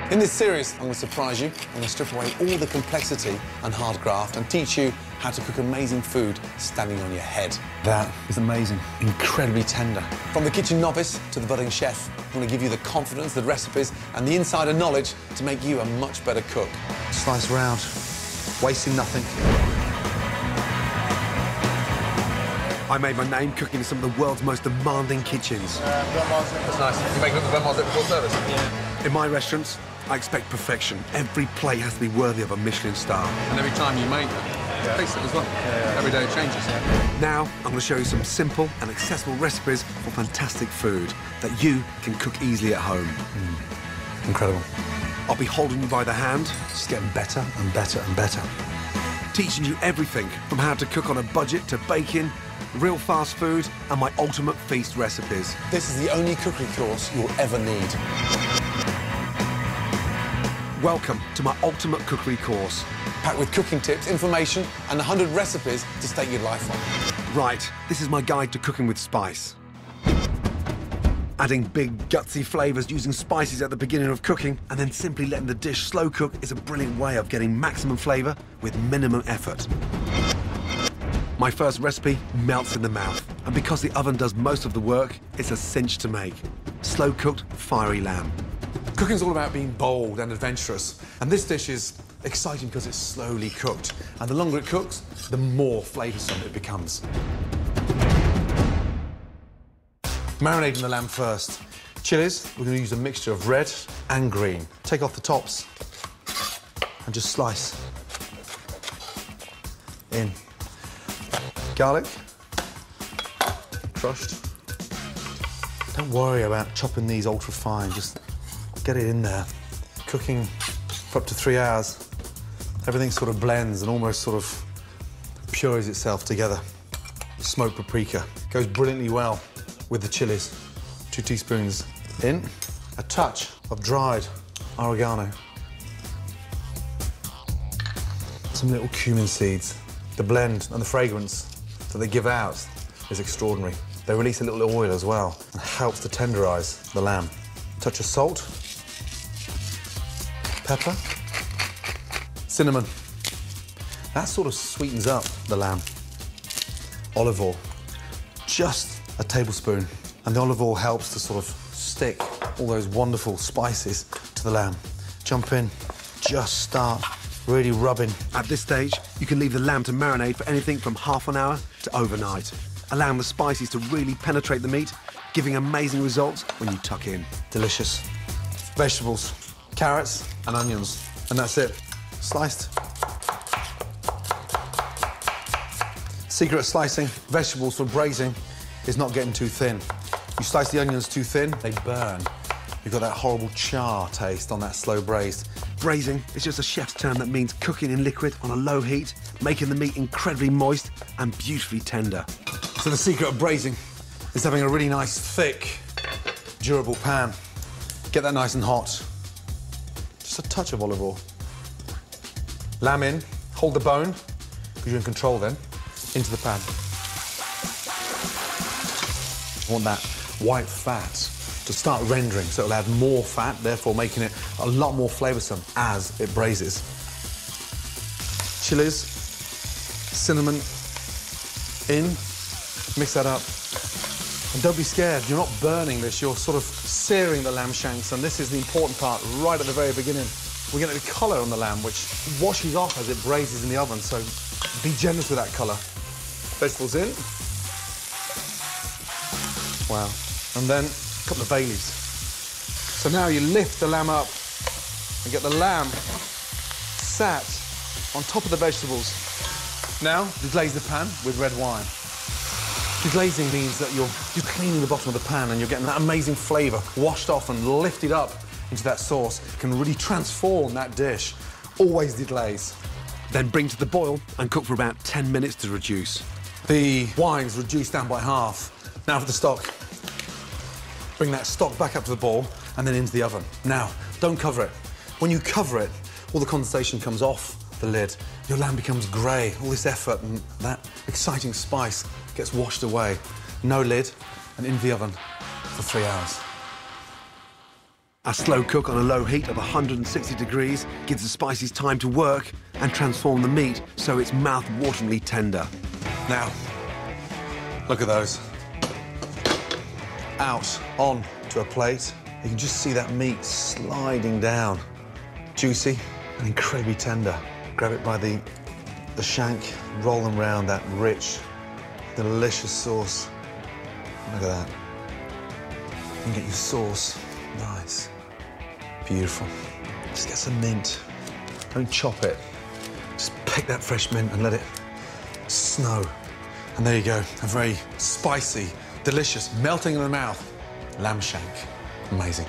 In this series, I'm going to surprise you. I'm going to strip away all the complexity and hard graft and teach you how to cook amazing food standing on your head. That is amazing. Incredibly tender. From the kitchen novice to the budding chef, I'm going to give you the confidence, the recipes and the insider knowledge to make you a much better cook. Slice round, wasting nothing. I made my name cooking in some of the world's most demanding kitchens. That's nice. You make it before service? Yeah. In my restaurants, I expect perfection. Every plate has to be worthy of a Michelin star. And every time you make it, taste it as well. Every day it changes. Now, I'm going to show you some simple and accessible recipes for fantastic food that you can cook easily at home. Incredible. I'll be holding you by the hand, Just getting better and better and better. teaching you everything from how to cook on a budget to baking, real fast food, and my ultimate feast recipes. This is the only cookery course you'll ever need. Welcome to my ultimate cookery course. Packed with cooking tips, information, and 100 recipes to stake your life on. Right, this is my guide to cooking with spice. Adding big, gutsy flavours using spices at the beginning of cooking and then simply letting the dish slow cook is a brilliant way of getting maximum flavour with minimum effort. My first recipe melts in the mouth, and because the oven does most of the work, it's a cinch to make. Slow-cooked, fiery lamb. Cooking's all about being bold and adventurous, and this dish is exciting because it's slowly cooked, and the longer it cooks, the more flavoursome it becomes. Marinating the lamb first. Chilies, we're going to use a mixture of red and green. Take off the tops and just slice in. Garlic, crushed. Don't worry about chopping these ultra fine, just get it in there. Cooking for up to 3 hours, everything sort of blends and almost sort of purees itself together. Smoked paprika goes brilliantly well with the chilies. 2 teaspoons in. A touch of dried oregano. Some little cumin seeds. The blend and the fragrance that they give out is extraordinary. They release a little oil as well and helps to tenderise the lamb. Touch of salt, pepper, cinnamon. That sort of sweetens up the lamb. Olive oil, just a tablespoon. And the olive oil helps to sort of stick all those wonderful spices to the lamb. Jump in, just start really rubbing. At this stage, you can leave the lamb to marinate for anything from half an hour to overnight, allowing the spices to really penetrate the meat, giving amazing results when you tuck in. Delicious. Vegetables, carrots and onions, and that's it. Sliced. Secret of slicing vegetables for braising is not getting too thin. You slice the onions too thin, they burn. You've got that horrible char taste on that slow braised. Braising is just a chef's term that means cooking in liquid on a low heat, making the meat incredibly moist and beautifully tender. So the secret of braising is having a really nice, thick, durable pan. Get that nice and hot. Just a touch of olive oil. Lamb in, hold the bone, because you're in control then, into the pan. You want that white fat to start rendering, so it'll add more fat, therefore making it a lot more flavoursome as it braises. Chilies, cinnamon in, mix that up. And don't be scared, you're not burning this, you're sort of searing the lamb shanks, and this is the important part right at the very beginning. We're getting the colour on the lamb, which washes off as it braises in the oven, so be generous with that colour. Vegetables in. Wow. And then a couple of bay leaves. So now you lift the lamb up and get the lamb sat on top of the vegetables. Now, deglaze the pan with red wine. Deglazing means that you're cleaning the bottom of the pan and you're getting that amazing flavour washed off and lifted up into that sauce. It can really transform that dish. Always deglaze. Then bring to the boil and cook for about 10 minutes to reduce. The wine's reduced down by half. Now for the stock. Bring that stock back up to the boil and then into the oven. Now, don't cover it. When you cover it, all the condensation comes off the lid. Your lamb becomes grey. All this effort and that exciting spice gets washed away. No lid and into the oven for 3 hours. A slow cook on a low heat of 160 degrees gives the spices time to work and transform the meat so it's mouth-wateringly tender. Now, look at those. Out, on to a plate. You can just see that meat sliding down. Juicy and incredibly tender. Grab it by the shank, roll them around that rich, delicious sauce. Look at that. You can get your sauce. Nice. Beautiful. Just get some mint. Don't chop it. Just pick that fresh mint and let it snow. And there you go. A very spicy, delicious, melting in the mouth lamb shank. Amazing.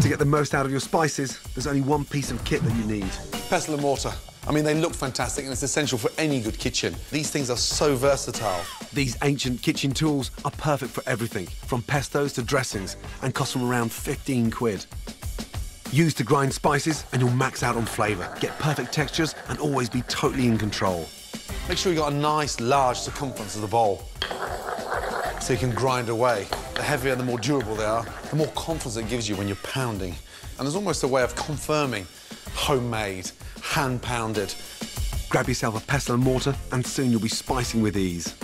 To get the most out of your spices, there's only one piece of kit that you need. Pestle and mortar. I mean, they look fantastic and it's essential for any good kitchen. These things are so versatile. These ancient kitchen tools are perfect for everything, from pestos to dressings, and cost from around 15 quid. Use to grind spices and you'll max out on flavour, get perfect textures and always be totally in control. Make sure you've got a nice, large circumference of the bowl so you can grind away. The heavier and the more durable they are, the more confidence it gives you when you're pounding. And there's almost a way of confirming homemade, hand-pounded. Grab yourself a pestle and mortar and soon you'll be spicing with ease.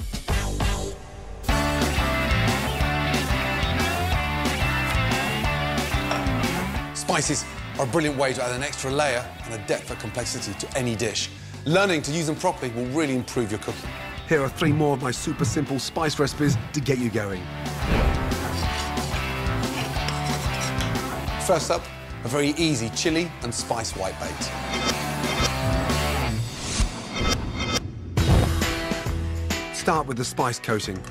Spices are a brilliant way to add an extra layer and a depth of complexity to any dish. Learning to use them properly will really improve your cooking. Here are 3 more of my super simple spice recipes to get you going. First up, a very easy chili and spice whitebait. Start with the spice coating.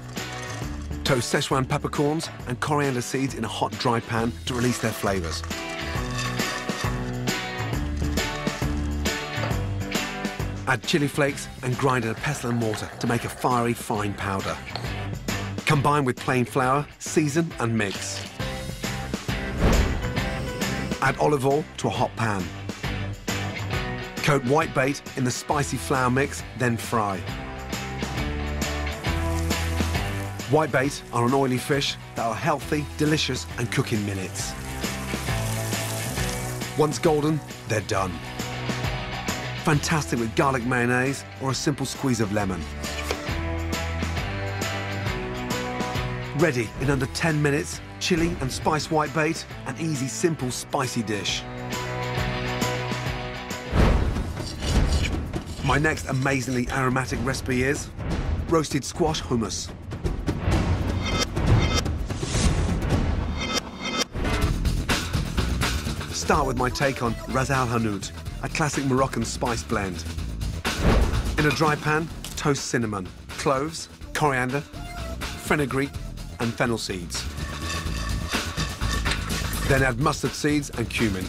Toast Szechuan peppercorns and coriander seeds in a hot, dry pan to release their flavours. Add chili flakes and grind in a pestle and mortar to make a fiery, fine powder. Combine with plain flour, season and mix. Add olive oil to a hot pan. Coat whitebait in the spicy flour mix, then fry. Whitebait are an oily fish that are healthy, delicious and cook in minutes. Once golden, they're done. Fantastic with garlic mayonnaise or a simple squeeze of lemon. Ready in under 10 minutes, chili and spice whitebait, an easy, simple, spicy dish. My next amazingly aromatic recipe is roasted squash hummus. Start with my take on Ras Al Hanout, a classic Moroccan spice blend. In a dry pan, toast cinnamon, cloves, coriander, fenugreek and fennel seeds. Then add mustard seeds and cumin.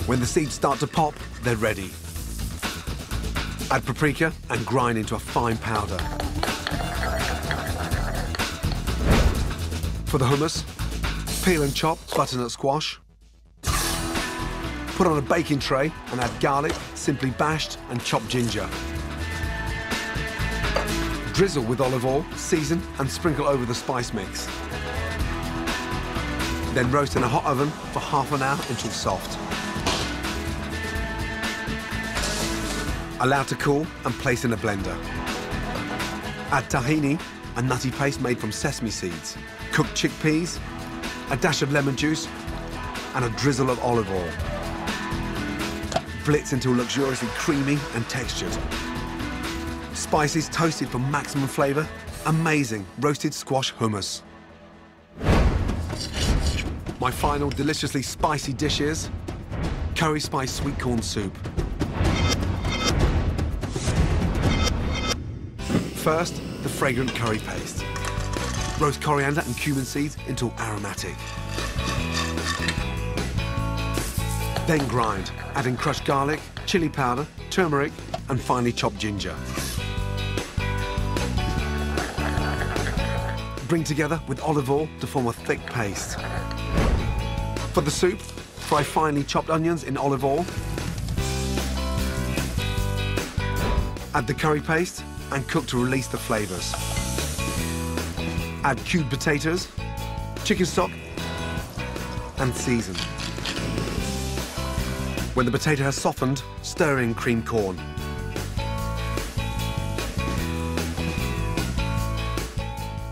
When the seeds start to pop, they're ready. Add paprika and grind into a fine powder. For the hummus, peel and chop butternut squash. Put on a baking tray and add garlic, simply bashed, and chopped ginger. Drizzle with olive oil, season, and sprinkle over the spice mix. Then roast in a hot oven for half an hour until soft. Allow to cool and place in a blender. Add tahini, a nutty paste made from sesame seeds, cooked chickpeas, a dash of lemon juice, and a drizzle of olive oil. Blitz until luxuriously creamy and textured. Spices toasted for maximum flavour. Amazing roasted squash hummus. My final deliciously spicy dish is curry spice sweet corn soup. First, the fragrant curry paste. Roast coriander and cumin seeds until aromatic. Then grind, adding crushed garlic, chili powder, turmeric, and finely chopped ginger. Bring together with olive oil to form a thick paste. For the soup, fry finely chopped onions in olive oil. Add the curry paste and cook to release the flavours. Add cubed potatoes, chicken stock, and season. When the potato has softened, stir in creamed corn.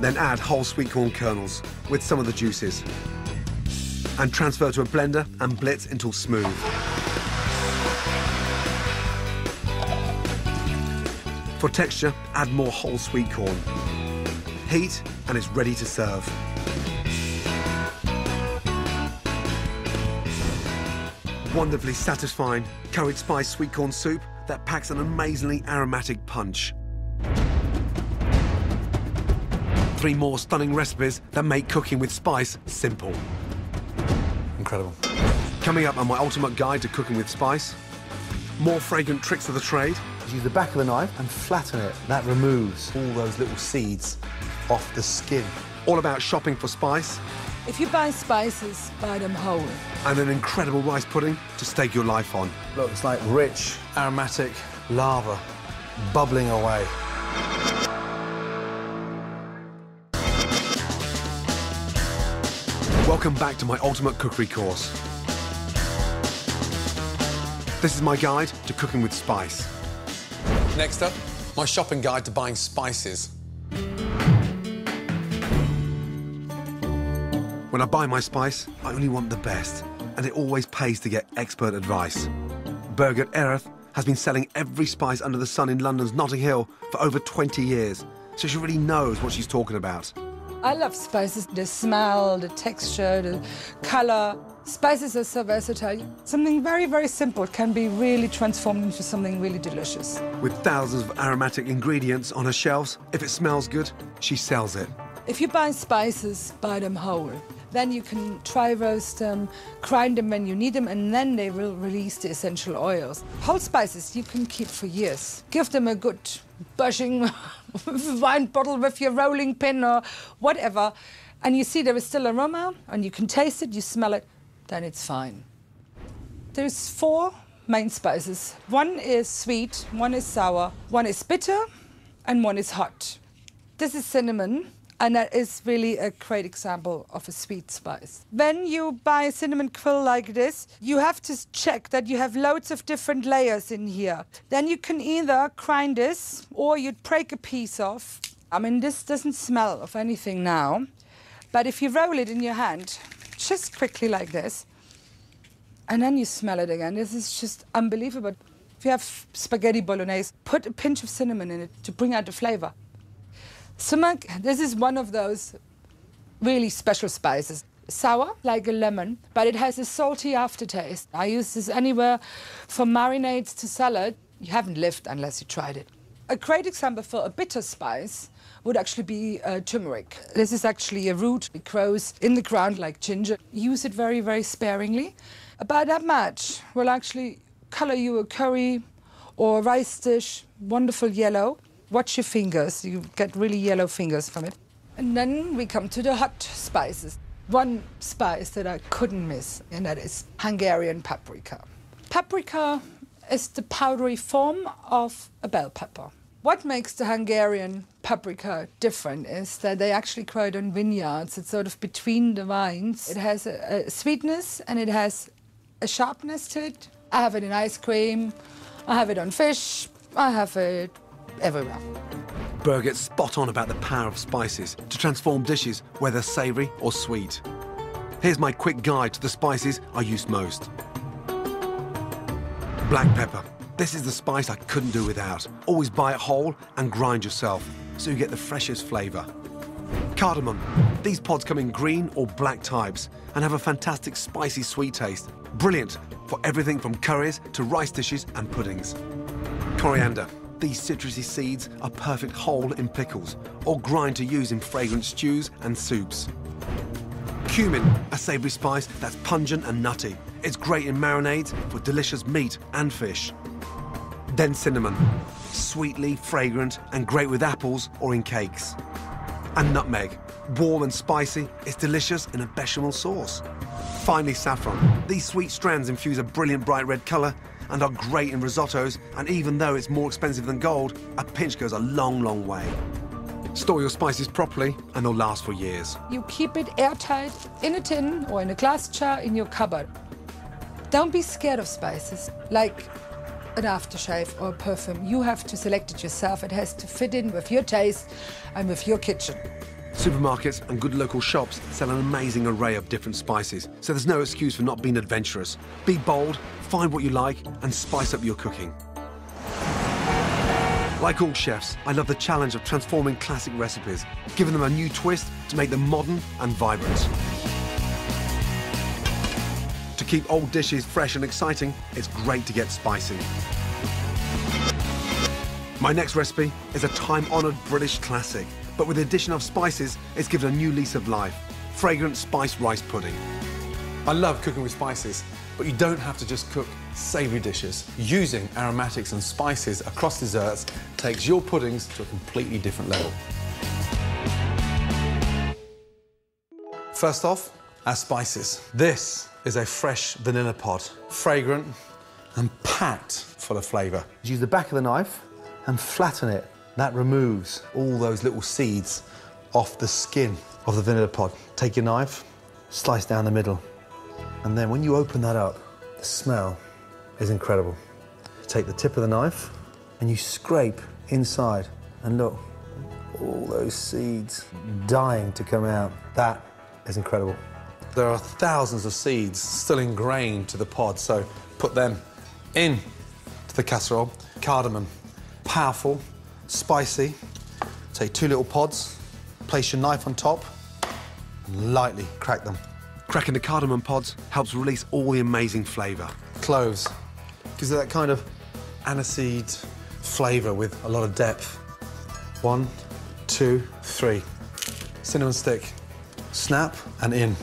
Then add whole sweet corn kernels with some of the juices. And transfer to a blender and blitz until smooth. For texture, add more whole sweet corn. Heat, and it's ready to serve. Wonderfully satisfying curried spice sweet corn soup that packs an amazingly aromatic punch. 3 more stunning recipes that make cooking with spice simple. Incredible. Coming up on my ultimate guide to cooking with spice, more fragrant tricks of the trade. Use the back of the knife and flatten it. That removes all those little seeds off the skin. All about shopping for spice. If you buy spices, buy them whole. And an incredible rice pudding to stake your life on. Look, it's like rich, aromatic lava bubbling away. Welcome back to my ultimate cookery course. This is my guide to cooking with spice. Next up, my shopping guide to buying spices. When I buy my spice, I only want the best, and it always pays to get expert advice. Birgit Ereth has been selling every spice under the sun in London's Notting Hill for over 20 years, so she really knows what she's talking about. I love spices. The smell, the texture, the colour. Spices are so versatile. Something very, very simple can be really transformed into something really delicious. With thousands of aromatic ingredients on her shelves, if it smells good, she sells it. If you buy spices, buy them whole. Then you can dry roast them, grind them when you need them, and then they will release the essential oils. Whole spices you can keep for years. Give them a good bushing wine bottle with your rolling pin or whatever, and you see there is still aroma, and you can taste it, you smell it, then it's fine. There's 4 main spices. One is sweet, one is sour, one is bitter, and one is hot. This is cinnamon. And that is really a great example of a sweet spice. When you buy a cinnamon quill like this, you have to check that you have loads of different layers in here. Then you can either grind this or you'd break a piece off. I mean, this doesn't smell of anything now, but if you roll it in your hand, just quickly like this, and then you smell it again, this is just unbelievable. If you have spaghetti bolognese, put a pinch of cinnamon in it to bring out the flavor. Sumac, this is one of those really special spices. Sour, like a lemon, but it has a salty aftertaste. I use this anywhere from marinades to salad. You haven't lived unless you tried it. A great example for a bitter spice would actually be turmeric. This is actually a root. It grows in the ground like ginger. Use it very, very sparingly. About that much will actually color you a curry or a rice dish, wonderful yellow. Watch your fingers, you get really yellow fingers from it. And then we come to the hot spices. One spice that I couldn't miss, and that is Hungarian paprika. Paprika is the powdery form of a bell pepper. What makes the Hungarian paprika different is that they actually grow it on vineyards. It's sort of between the vines. It has a sweetness and it has a sharpness to it. I have it in ice cream, I have it on fish, I have it everywhere. Birgit's spot on about the power of spices to transform dishes, whether savoury or sweet. Here's my quick guide to the spices I use most. Black pepper. This is the spice I couldn't do without. Always buy it whole and grind yourself, so you get the freshest flavour. Cardamom. These pods come in green or black types and have a fantastic spicy sweet taste. Brilliant for everything from curries to rice dishes and puddings. Coriander. These citrusy seeds are perfect whole in pickles or grind to use in fragrant stews and soups. Cumin, a savoury spice that's pungent and nutty. It's great in marinades for delicious meat and fish. Then cinnamon, sweetly fragrant and great with apples or in cakes. And nutmeg, warm and spicy, it's delicious in a bechamel sauce. Finally, saffron. These sweet strands infuse a brilliant bright red colour and are great in risottos, and even though it's more expensive than gold, a pinch goes a long, long way. Store your spices properly and they'll last for years. You keep it airtight in a tin or in a glass jar in your cupboard. Don't be scared of spices, like an aftershave or a perfume. You have to select it yourself. It has to fit in with your taste and with your kitchen. Supermarkets and good local shops sell an amazing array of different spices, so there's no excuse for not being adventurous. Be bold, find what you like, and spice up your cooking. Like all chefs, I love the challenge of transforming classic recipes, giving them a new twist to make them modern and vibrant. To keep old dishes fresh and exciting, it's great to get spicy. My next recipe is a time-honoured British classic, but with the addition of spices, it's given a new lease of life. Fragrant spiced rice pudding. I love cooking with spices, but you don't have to just cook savoury dishes. Using aromatics and spices across desserts takes your puddings to a completely different level. First off, our spices. This is a fresh vanilla pod, fragrant and packed full of flavour. Use the back of the knife and flatten it. That removes all those little seeds off the skin of the vanilla pod. Take your knife, slice down the middle, and then when you open that up, the smell is incredible. You take the tip of the knife and you scrape inside, and look, all those seeds dying to come out. That is incredible. There are thousands of seeds still ingrained to the pod, so put them in to the casserole. Cardamom, powerful, spicy. Take 2 little pods, place your knife on top, and lightly crack them. Cracking the cardamom pods helps release all the amazing flavour. Cloves gives it that kind of aniseed flavour with a lot of depth. 1, 2, 3. Cinnamon stick, snap and in.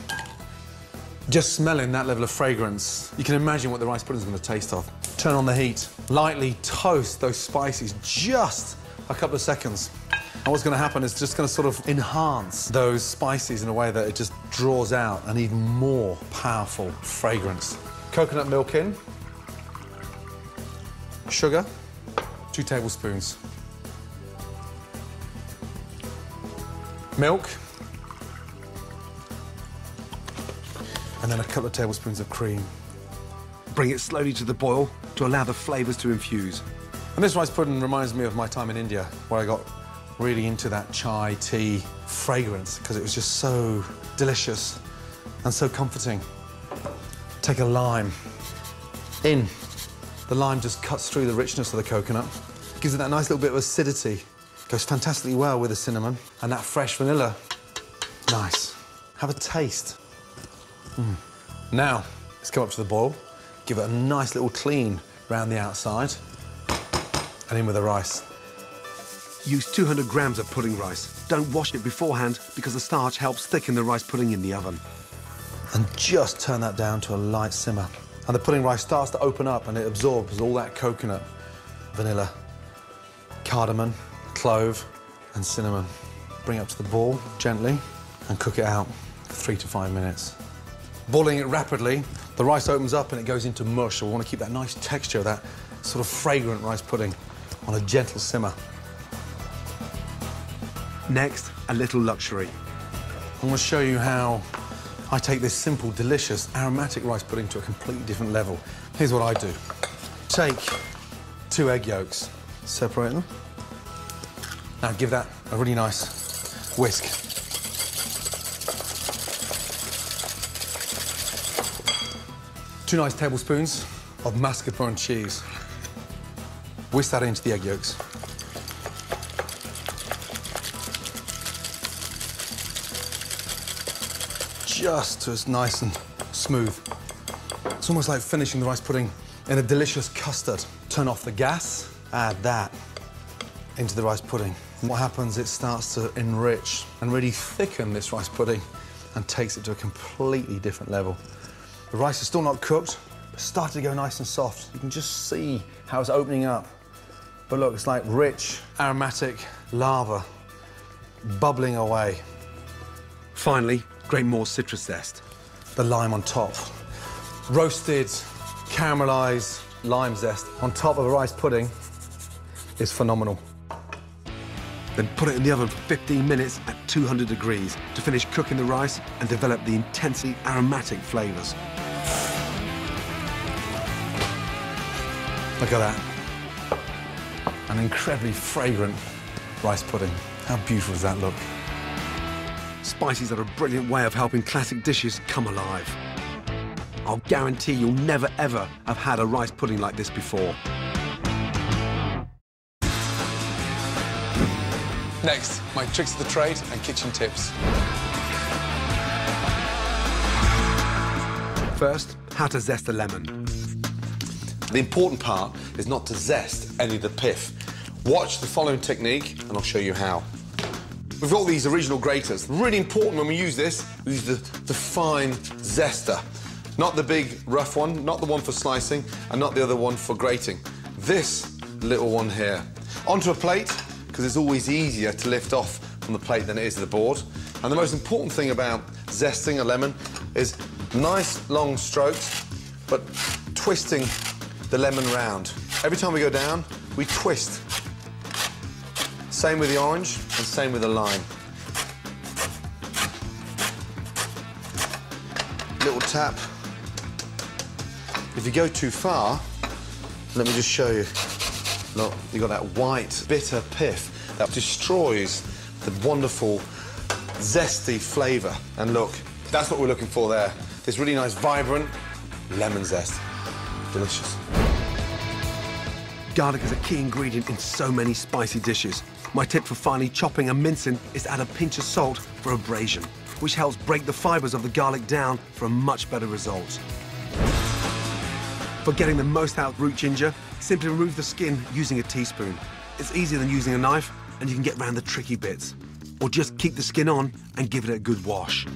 Just smelling that level of fragrance, you can imagine what the rice pudding's going to taste of. Turn on the heat, lightly toast those spices just a couple of seconds. And what's going to happen is just going to sort of enhance those spices in a way that it just draws out an even more powerful fragrance. Coconut milk in, sugar, 2 tablespoons. Milk, and then a couple of tablespoons of cream. Bring it slowly to the boil to allow the flavours to infuse. And this rice pudding reminds me of my time in India, where I got really into that chai tea fragrance because it was just so delicious and so comforting. Take a lime in. The lime just cuts through the richness of the coconut, gives it that nice little bit of acidity. Goes fantastically well with the cinnamon and that fresh vanilla. Nice. Have a taste. Now, let's go up to the boil, give it a nice little clean round the outside, and in with the rice. Use 200 grams of pudding rice. Don't wash it beforehand because the starch helps thicken the rice pudding in the oven. And just turn that down to a light simmer. And the pudding rice starts to open up and it absorbs all that coconut, vanilla, cardamom, clove, and cinnamon. Bring it up to the boil gently and cook it out for 3 to 5 minutes. Boiling it rapidly, the rice opens up and it goes into mush, so we want to keep that nice texture, that sort of fragrant rice pudding on a gentle simmer. Next, a little luxury. I'm going to show you how I take this simple, delicious, aromatic rice pudding to a completely different level. Here's what I do. Take 2 egg yolks, separate them. Now give that a really nice whisk. Two nice tablespoons of mascarpone cheese. Whisk that into the egg yolks. Just so it's nice and smooth. It's almost like finishing the rice pudding in a delicious custard. Turn off the gas, add that into the rice pudding. And what happens, it starts to enrich and really thicken this rice pudding and takes it to a completely different level. The rice is still not cooked, but starting to go nice and soft. You can just see how it's opening up. But look, it's like rich, aromatic lava bubbling away. Finally, grate more citrus zest. The lime on top. Roasted, caramelised lime zest on top of a rice pudding is phenomenal. Then put it in the oven for 15 minutes at 200 degrees to finish cooking the rice and develop the intensely aromatic flavours. Look at that. An incredibly fragrant rice pudding. How beautiful does that look? Spices are a brilliant way of helping classic dishes come alive. I'll guarantee you'll never ever have had a rice pudding like this before. Next, my tricks of the trade and kitchen tips. First, how to zest a lemon. The important part is not to zest any of the pith. Watch the following technique and I'll show you how. We've got these original graters. Really important when we use this, we use the fine zester. Not the big rough one, not the one for slicing, and not the other one for grating. This little one here. Onto a plate, because it's always easier to lift off from the plate than it is the board. And the most important thing about zesting a lemon is nice long strokes, but twisting the lemon round. Every time we go down, we twist. Same with the orange and same with the lime. Little tap. If you go too far, let me just show you. Look, you've got that white, bitter pith that destroys the wonderful, zesty flavour. And look, that's what we're looking for there. This really nice, vibrant lemon zest. Delicious. Garlic is a key ingredient in so many spicy dishes. My tip for finely chopping and mincing is to add a pinch of salt for abrasion, which helps break the fibres of the garlic down for a much better result. For getting the most out of root ginger, simply remove the skin using a teaspoon. It's easier than using a knife, and you can get around the tricky bits. Or just keep the skin on and give it a good wash.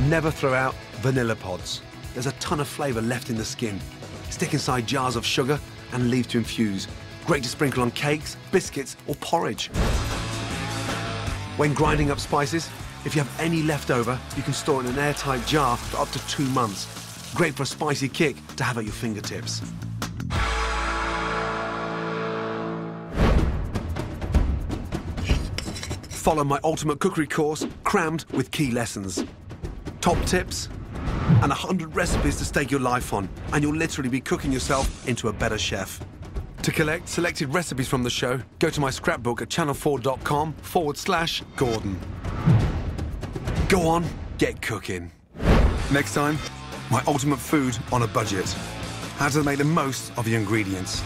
Never throw out vanilla pods. There's a ton of flavour left in the skin. Stick inside jars of sugar and leave to infuse. Great to sprinkle on cakes, biscuits or porridge. When grinding up spices, if you have any left over, you can store it in an airtight jar for up to 2 months. Great for a spicy kick to have at your fingertips. Follow my ultimate cookery course, crammed with key lessons. Top tips and 100 recipes to stake your life on, and you'll literally be cooking yourself into a better chef. To collect selected recipes from the show, go to my scrapbook at channel4.com/Gordon. Go on, get cooking. Next time, my ultimate food on a budget. How to make the most of your ingredients.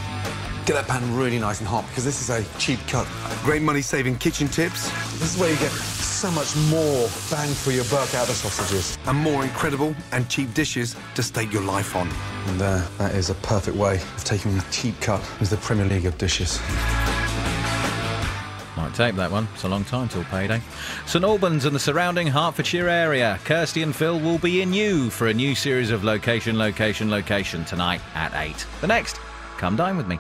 Get that pan really nice and hot, because this is a cheap cut. Great money-saving kitchen tips. This is where you get so much more bang for your buck out of sausages. And more incredible and cheap dishes to stake your life on. And that is a perfect way of taking a cheap cut with the Premier League of dishes. Might take that one. It's a long time till payday. St Albans and the surrounding Hertfordshire area. Kirsty and Phil will be in you for a new series of Location tonight at 8. The next, come dine with me.